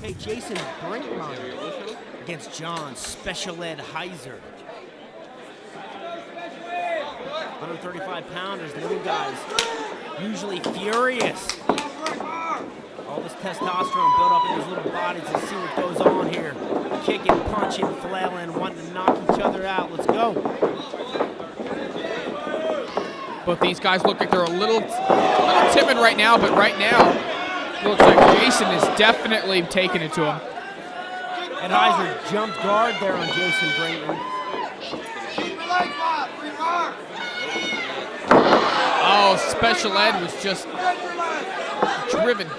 Hey, Jason Brinckmeyer against John Special Ed Heisier. 135-pounders, little guys, usually furious. All this testosterone built up in these little bodies. Let's see what goes on here. Kicking, punching, flailing, wanting to knock each other out. Let's go. Both these guys look like they're a little timid right now, but right now, it looks like Jason is definitely taking it to him. And Heisier jumped guard there on Jason Brinckmeyer. Oh, Special Ed was just driven.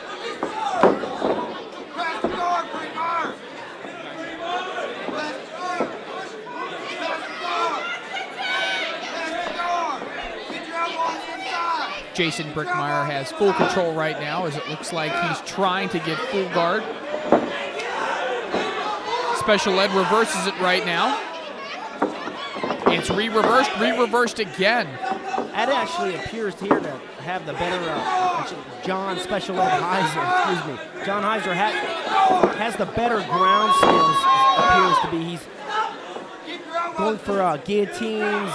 Jason Brinckmeyer has full control right now, as it looks like he's trying to get full guard. Special Ed reverses it right now. It's re-reversed again. That actually appears here to have the better, John Special Ed Heisier, excuse me. John Heisier has the better ground skills, appears to be. He's going for guillotines.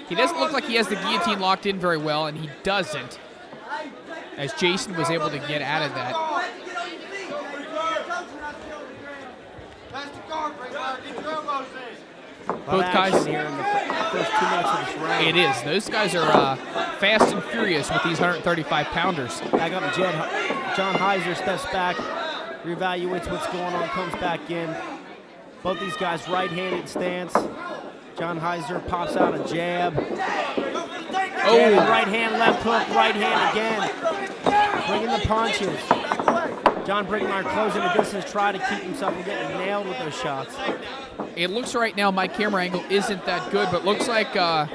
He doesn't look like he has the guillotine locked in very well, and he doesn't, as Jason was able to get out of that. Both guys here in the first 2 minutes of this round. It is. Those guys are fast and furious with these 135-pounders. Back up, John Heisier steps back, reevaluates what's going on, comes back in. Both these guys right-handed stance. John Heisier pops out a jab. Oh, right hand, left hook, right hand again. Bringing the punches. John Brinckmeyer closing the distance, try to keep himself from getting nailed with those shots. It looks right now my camera angle isn't that good, but looks like there's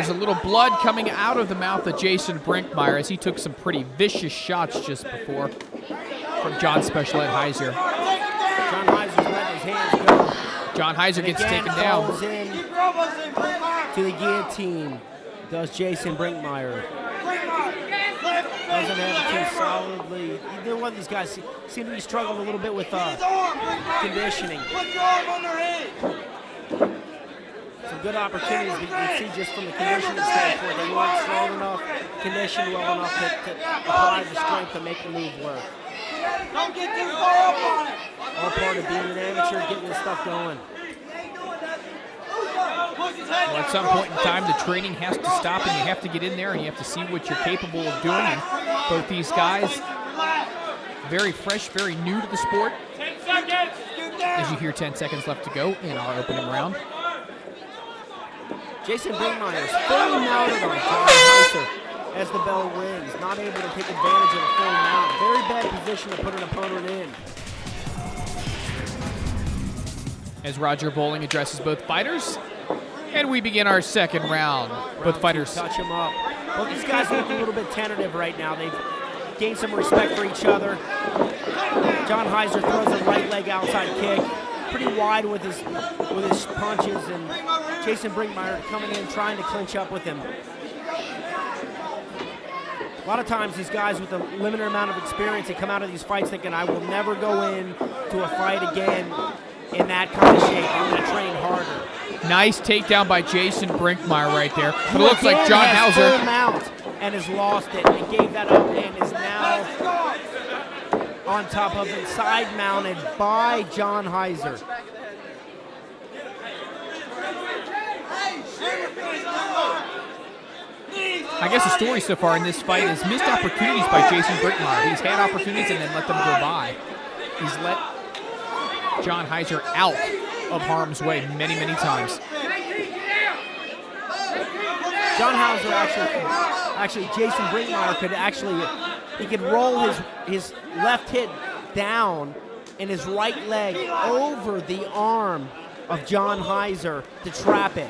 a little blood coming out of the mouth of Jason Brinckmeyer as he took some pretty vicious shots just before from John Special Ed Heisier. John Heiser's letting his hands go. John Heisier gets taken down. Falls in to the guillotine. Does Jason Brinckmeyer. Doesn't have it too solidly. Either one of these guys seem to be struggling a little bit with conditioning. Some good opportunities we can see just from the conditioning standpoint. They weren't strong enough, conditioned well enough to apply the strength to make the move work. Don't get too far up on it. All part of being an amateur, getting this stuff going. Well, at some point in time, the training has to stop, and you have to get in there, and you have to see what you're capable of doing. And both these guys, very fresh, very new to the sport. 10 seconds. As you hear 10 seconds left to go in our opening round. Jason Brinckmeyer is fully mounted on John Heisier as the bell rings, not able to take advantage of a full mount. Very bad position to put an opponent in. As Roger Bowling addresses both fighters, and we begin our second round. Both fighters touch him up. Both these guys look a little bit tentative right now. They've gained some respect for each other. John Heisier throws a right leg outside kick, pretty wide with his punches, and Jason Brinckmeyer coming in trying to clinch up with him. A lot of times these guys with a limited amount of experience, they come out of these fights thinking, I will never go in to a fight again in that kind of shape. I'm going to train harder. Nice takedown by Jason Brinckmeyer right there. But it looks like John Heisier full mount and has lost it and gave that up and is now on top of it, side mounted by John Heisier. I guess the story so far in this fight is missed opportunities by Jason Brinckmeyer. He's had opportunities and then let them go by. He's let John Heisier out of harm's way many, many times. John Heisier actually Jason Brinckmeyer could roll his left hip down and his right leg over the arm of John Heisier to trap it.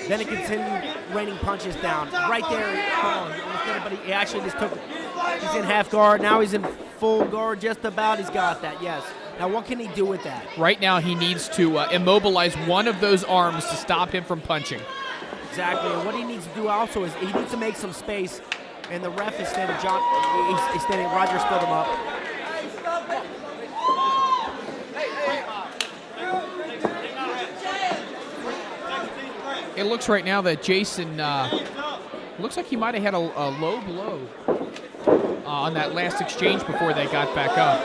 Then he continued raining punches down. Right there, but he actually just took, he's in half guard. Now he's in full guard, just about. He's got that, yes. Now what can he do with that? Right now he needs to immobilize one of those arms to stop him from punching. Exactly, and what he needs to do also is he needs to make some space And the ref is standing, he's standing, Roger stood him up. It looks right now that Jason, looks like he might have had a low blow on that last exchange before they got back up.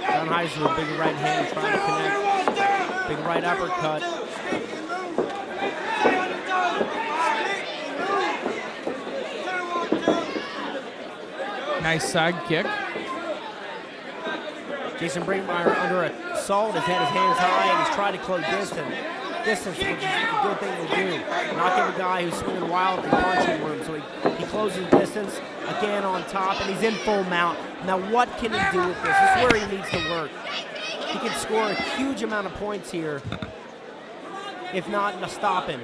John Heisier, big right hand, trying to connect. Big right uppercut. Nice side kick. Jason Brinckmeyer under assault has had his hands high and he's trying to close distance, which is a good thing to do. Not give a guy who's swinging wild and punching room, so he closes distance, again on top, and he's in full mount. Now what can he do with this? This is where he needs to work. He can score a huge amount of points here, if not stop him.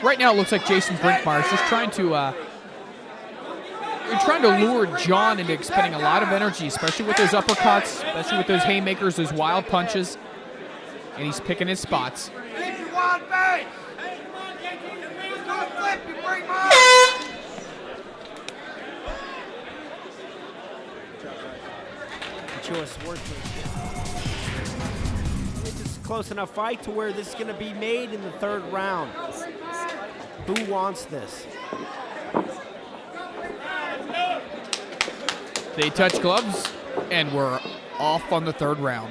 Right now it looks like Jason Brinckmeyer is just trying to lure John into expending a lot of energy, especially with those uppercuts, especially with those haymakers, those wild punches, and he's picking his spots. This is a close enough fight to where this is going to be made in the third round. Who wants this? They touch gloves, and we're off on the third round.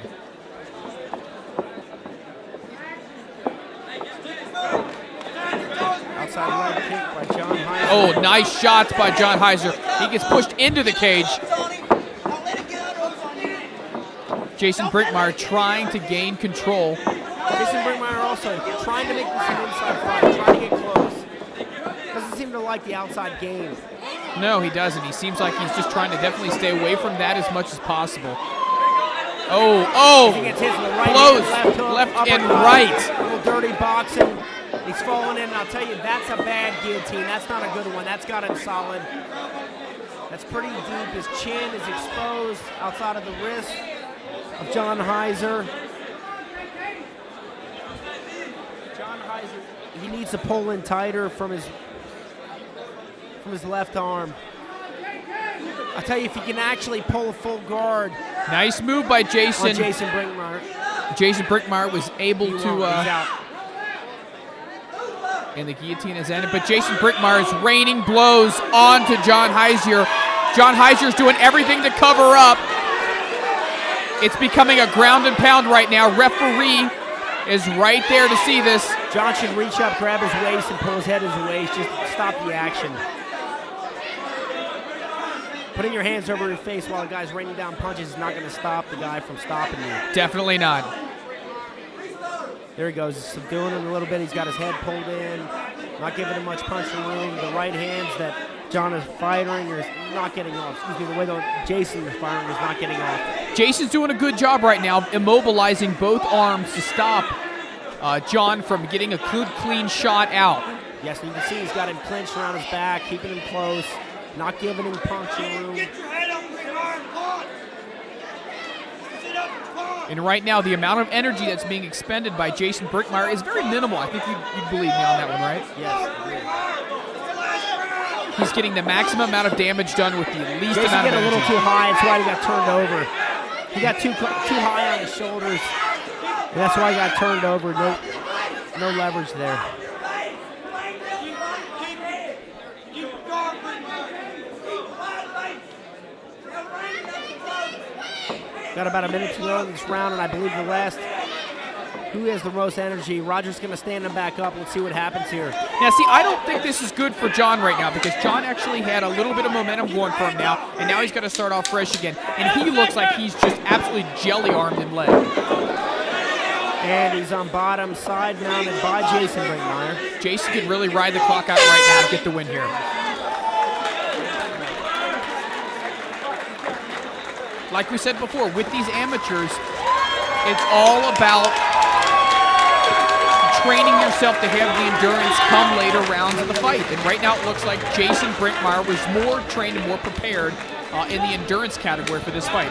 Outside right kick by John Heisier. Oh, nice shots by John Heisier. He gets pushed into the cage. Jason Brinckmeyer trying to gain control. Jason Brinckmeyer also trying to make this an inside fight, trying to get close. Doesn't seem to like the outside game. No, he doesn't. He seems like he's just trying to definitely stay away from that as much as possible. Oh, he gets hit with the right blows hand, left hook, and uppercut, right. A little dirty boxing. He's falling in, and I'll tell you, that's a bad guillotine. That's not a good one. That's got him solid. That's pretty deep. His chin is exposed outside of the wrist of John Heisier. John Heisier, he needs to pull in tighter from his left arm. I'll tell you, if he can actually pull a full guard. Nice move by Jason. On Jason Brinckmeyer. Jason Brinckmeyer was able He's to, out. and the guillotine has ended, but Jason Brinckmeyer is raining blows onto John Heisier. John Heisier's doing everything to cover up. It's becoming a ground and pound right now. Referee is right there to see this. John should reach up, grab his waist, and pull his head his waist. Just stop the action. Putting your hands over your face while the guy's raining down punches is not going to stop the guy from stopping you. Definitely not. There he goes, subduing him a little bit. He's got his head pulled in, not giving him much punching room. The right hands that John is firing is not getting off. Excuse me, the way that Jason is firing is not getting off. Jason's doing a good job right now, immobilizing both arms to stop John from getting a good, clean shot out. Yes, and you can see he's got him clinched around his back, keeping him close, not giving him punching room. And right now, the amount of energy that's being expended by Jason Brinckmeyer is very minimal. I think you'd believe me on that one, right? Yes. He's getting the maximum amount of damage done with the least Jason amount of got a energy. little too high. That's why he got turned over. He got too high on his shoulders. And that's why he got turned over. No leverage there. Got about a minute to go in this round, and I believe the last. Who has the most energy? Roger's going to stand him back up. Let's see what happens here. Now, see, I don't think this is good for John right now because John actually had a little bit of momentum going for him now, and now he's got to start off fresh again. And he looks like he's just absolutely jelly-armed in leg. And he's on bottom, side mounted by Jason Brinckmeyer. Jason could really ride the clock out right now to get the win here. Like we said before, with these amateurs, it's all about training yourself to have the endurance come later rounds of the fight. And right now it looks like Jason Brinckmeyer was more trained and more prepared in the endurance category for this fight.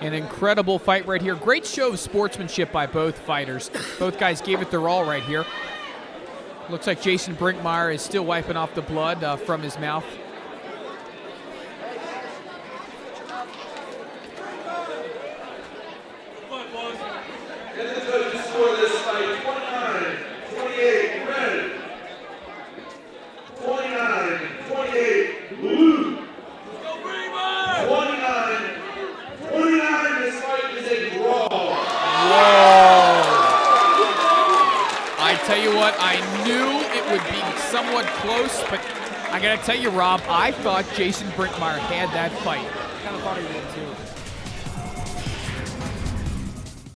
An incredible fight right here. Great show of sportsmanship by both fighters. Both guys gave it their all right here. Looks like Jason Brinckmeyer is still wiping off the blood from his mouth. And the judges score this fight 29-28 red. 29-28 blue. 29-29, this fight is a draw. Whoa! I tell you what, I knew it would be somewhat close, but I gotta tell you, Rob, I thought Jason Brinckmeyer had that fight. Kind of thought he did too.